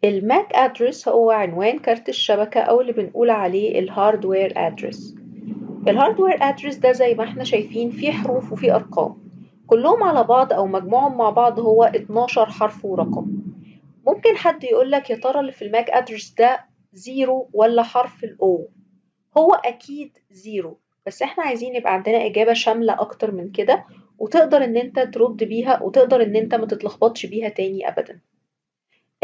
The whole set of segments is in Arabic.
الماك ادرس هو عنوان كارت الشبكة أو اللي بنقول عليه الهاردوير ادرس. الهاردوير ادرس ده زي ما احنا شايفين فيه حروف وفيه أرقام، كلهم على بعض أو مجموعهم مع بعض هو 12 حرف ورقم. ممكن حد يقولك يا ترى اللي في الماك ادرس ده زيرو ولا حرف الأو؟ هو أكيد زيرو، بس احنا عايزين يبقى عندنا إجابة شاملة أكتر من كده وتقدر إن أنت ترد بيها وتقدر إن أنت ما تتلخبطش بيها تاني أبدا.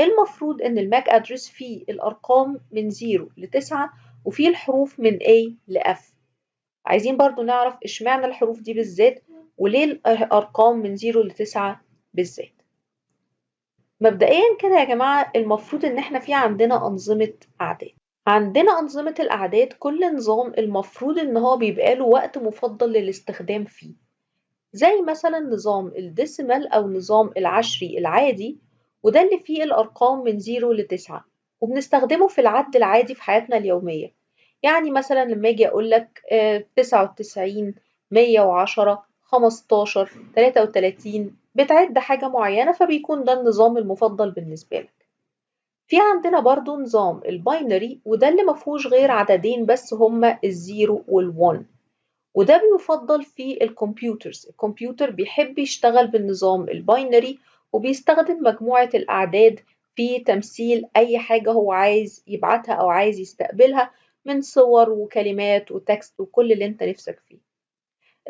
المفروض إن الماك أدرس فيه الأرقام من 0 ل9 وفيه الحروف من A ل F. عايزين برضو نعرف إشمعنى الحروف دي بالذات وليه الأرقام من 0 ل9 بالذات. مبدئيا كده يا جماعة المفروض إن احنا في عندنا أنظمة أعداد. عندنا أنظمة الأعداد، كل نظام المفروض إن هو بيبقى له وقت مفضل للاستخدام فيه، زي مثلا نظام الديسيمال أو نظام العشري العادي، وده اللي فيه الأرقام من 0 ل9 وبنستخدمه في العد العادي في حياتنا اليومية. يعني مثلا لما أجي أقولك 99 110 15 33 بتعد حاجة معينة، فبيكون ده النظام المفضل بالنسبة لك. في عندنا برضو نظام الباينري، وده اللي مفهوش غير عددين بس هما الزيرو والون، وده بيفضل في الكمبيوترز. الكمبيوتر بيحب يشتغل بالنظام الباينري وبيستخدم مجموعة الأعداد في تمثيل أي حاجة هو عايز يبعتها أو عايز يستقبلها من صور وكلمات وتكست وكل اللي انت نفسك فيه.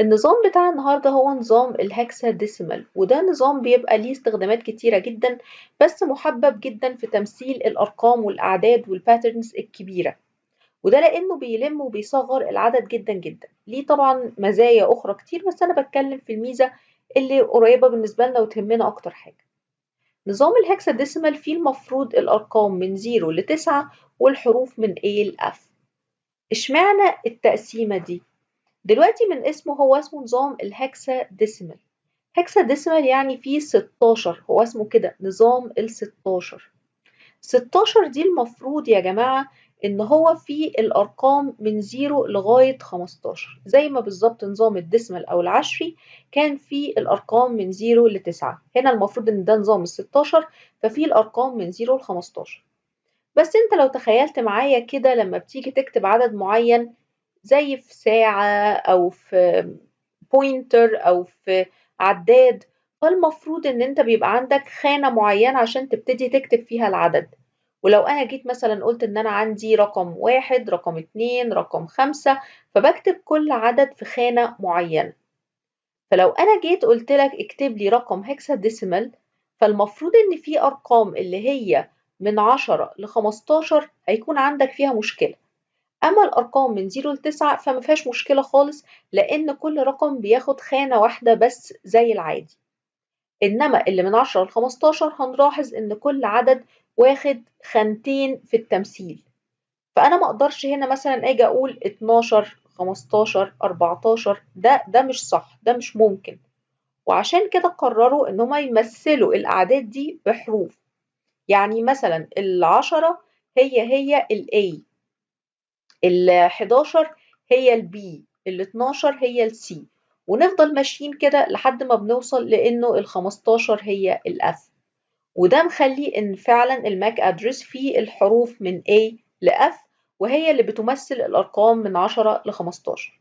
النظام بتاع النهاردة هو نظام الهكسا ديسيمال، وده نظام بيبقى ليه استخدامات كتيرة جدا، بس محبب جدا في تمثيل الأرقام والأعداد والباترنز الكبيرة، وده لأنه بيلم وبيصغر العدد جدا جدا. ليه طبعا مزايا أخرى كتير، بس أنا بتكلم في الميزة اللي قريبة بالنسبة لنا وتهمنا أكتر حاجة. نظام الهكساديسيمال فيه المفروض الأرقام من 0 ل9 والحروف من A ل F. اشمعنى التقسيمة دي؟ دلوقتي من اسمه هو اسمه نظام الهكساديسيمال. هكساديسيمال يعني فيه 16، هو اسمه كده نظام ال16. 16 دي المفروض يا جماعة إن هو فيه الأرقام من 0 لغاية 15، زي ما بالظبط نظام الديسمال أو العشري كان فيه الأرقام من 0 ل9. هنا المفروض إن ده نظام ال16 ففيه الأرقام من 0 ل15. بس أنت لو تخيلت معايا كده لما بتيجي تكتب عدد معين زي في ساعة أو في بوينتر أو في عداد، فالمفروض إن أنت بيبقى عندك خانة معينة عشان تبتدي تكتب فيها العدد. ولو أنا جيت مثلا قلت إن أنا عندي رقم 1 رقم 2 رقم 5، فبكتب كل عدد في خانة معينة. فلو أنا جيت قلت لك اكتب لي رقم هكساديسيمال، فالمفروض إن في أرقام اللي هي من 10 ل 15 هيكون عندك فيها مشكلة. أما الأرقام من 0 ل9 فما فيهاش مشكلة خالص، لأن كل رقم بياخد خانة واحدة بس زي العادي. إنما اللي من 10 ل15 هنلاحظ إن كل عدد واخد خانتين في التمثيل. فأنا ما أقدرش هنا مثلا أجي أقول 12 15 14، ده مش صح، ده مش ممكن. وعشان كده قرروا إن هما يمثلوا الأعداد دي بحروف. يعني مثلا ال10 هي ال A، ال11 هي ال B، ال12 هي ال C، ونفضل ماشيين كده لحد ما بنوصل لإنه ال15 هي ال F. وده مخلي إن فعلا الماك أدرس فيه الحروف من A ل F، وهي اللي بتمثل الأرقام من 10 ل 15.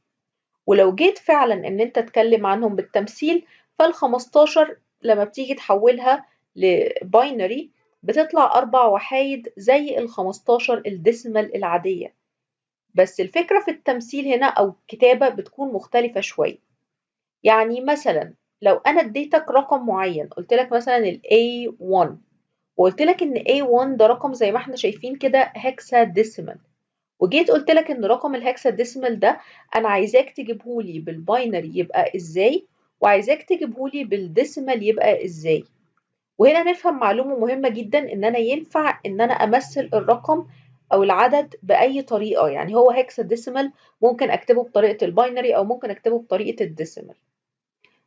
ولو جيت فعلا إن أنت تتكلم عنهم بالتمثيل، فال15 لما بتيجي تحولها لباينري بتطلع 4 وحايد زي ال15 الديسيمال العادية. بس الفكرة في التمثيل هنا أو الكتابة بتكون مختلفة شوية. يعني مثلا لو أنا اديتك رقم معين، قلت لك مثلا ال A1، وقلت لك إن A1 ده رقم زي ما احنا شايفين كده هكسا ديسيمال، وجيت قلت لك إن رقم الهكسا ديسيمال ده أنا عايزاك تجيبهولي بالباينري يبقى إزاي، وعايزاك تجيبهولي بالديسيمال يبقى إزاي. وهنا نفهم معلومة مهمة جدا، إن أنا ينفع إن أنا أمثل الرقم أو العدد بأي طريقة. يعني هو هكساديسيمال ممكن أكتبه بطريقة الباينري أو ممكن أكتبه بطريقة الديسيمال.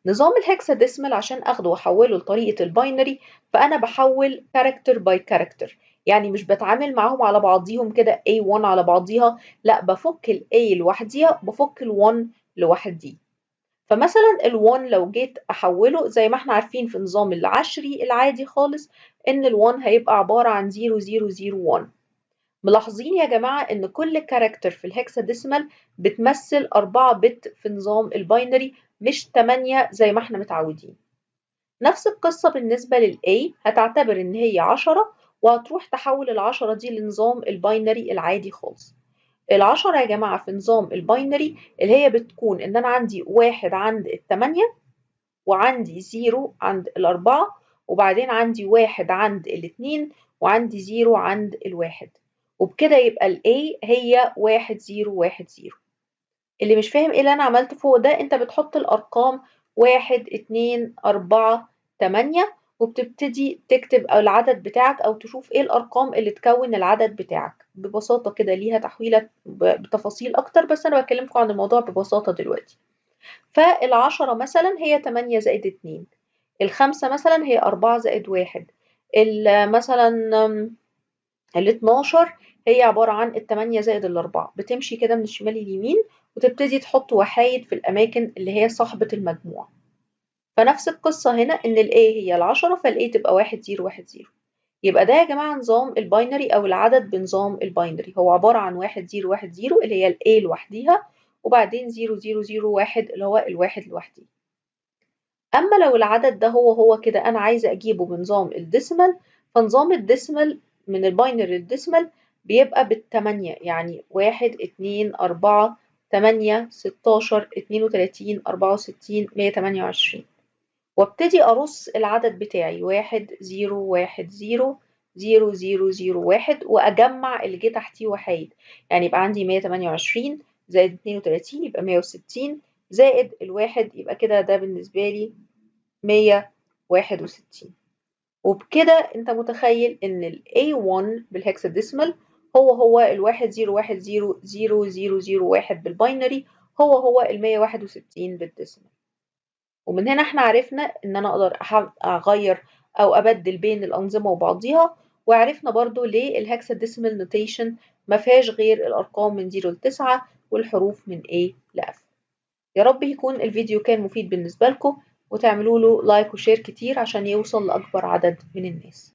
نظام الهكساديسيمال عشان أخده وأحوله لطريقة الباينري، فأنا بحول كاركتر باي كاركتر، يعني مش بتعامل معاهم على بعضيهم كده A1 على بعضيها، لا بفك ال A لوحديها بفك ال 1 لوحدي. فمثلا ال1 لو جيت احوله زي ما احنا عارفين في نظام العشري العادي خالص، إن ال1 هيبقى عبارة عن 0001. ملاحظين يا جماعة إن كل كاركتر في الهكساديسمال بتمثل 4 بت في نظام الباينري مش 8 زي ما احنا متعودين. نفس القصة بالنسبة للA، هتعتبر إن هي 10 وهتروح تحول ال10 دي لنظام الباينري العادي خالص. ال10 يا جماعة في نظام الباينري اللي هي بتكون إن أنا عندي 1 عند ال8 وعندي 0 عند ال4 وبعدين عندي 1 عند ال2 وعندي 0 عند ال1، وبكده يبقى ال A هي 1010. اللي مش فاهم ايه اللي انا عملته فوق ده، انت بتحط الارقام 1 2 4 8 وبتبتدي تكتب العدد بتاعك او تشوف ايه الارقام اللي تكون العدد بتاعك ببساطة كده. ليها تحويلة بتفاصيل اكتر بس انا بكلمكم عن الموضوع ببساطة دلوقتي. فال10 مثلا هي 8 زائد 2، ال5 مثلا هي 4 زائد 1، مثلا ال12 هي عبارة عن ال8 زائد ال4. بتمشي كده من الشمال لليمين وتبتدي تحط وحايد في الأماكن اللي هي صاحبة المجموع. فنفس القصة هنا إن ال A هي ال10 فال A تبقى 1010. يبقى ده يا جماعة نظام الباينري أو العدد بنظام الباينري، هو عبارة عن 1010 اللي هي ال A لوحديها وبعدين 0001 اللي هو الواحد لوحديه. أما لو العدد ده هو كده أنا عايزة أجيبه بنظام الديسيمال، فنظام الديسيمال من الباينري للديسيمال بيبقى بالتمانية، يعني 1 2 4 8 16 32 64 128، وابتدي أرص العدد بتاعي 1 0 1 0 0 0 0 1 وأجمع اللي جه تحتيه وحايد، يعني يبقى عندي 128 زائد 32 يبقى 160 زائد الواحد يبقى كده ده بالنسبة لي 161. وبكده انت متخيل ان ال A1 بالهكساديسمال هو ال10100001 بالباينري هو ال161 بالديسمال. ومن هنا احنا عرفنا ان انا اقدر اغير او ابدل بين الانظمة وبعضيها، وعرفنا برضو ليه الهكساديسمال نوتيشن ما فيهاش غير الارقام من 0 ل 9 والحروف من A ل F. يا رب يكون الفيديو كان مفيد بالنسبة لكم، وتعملوا له لايك وشير كتير عشان يوصل لأكبر عدد من الناس.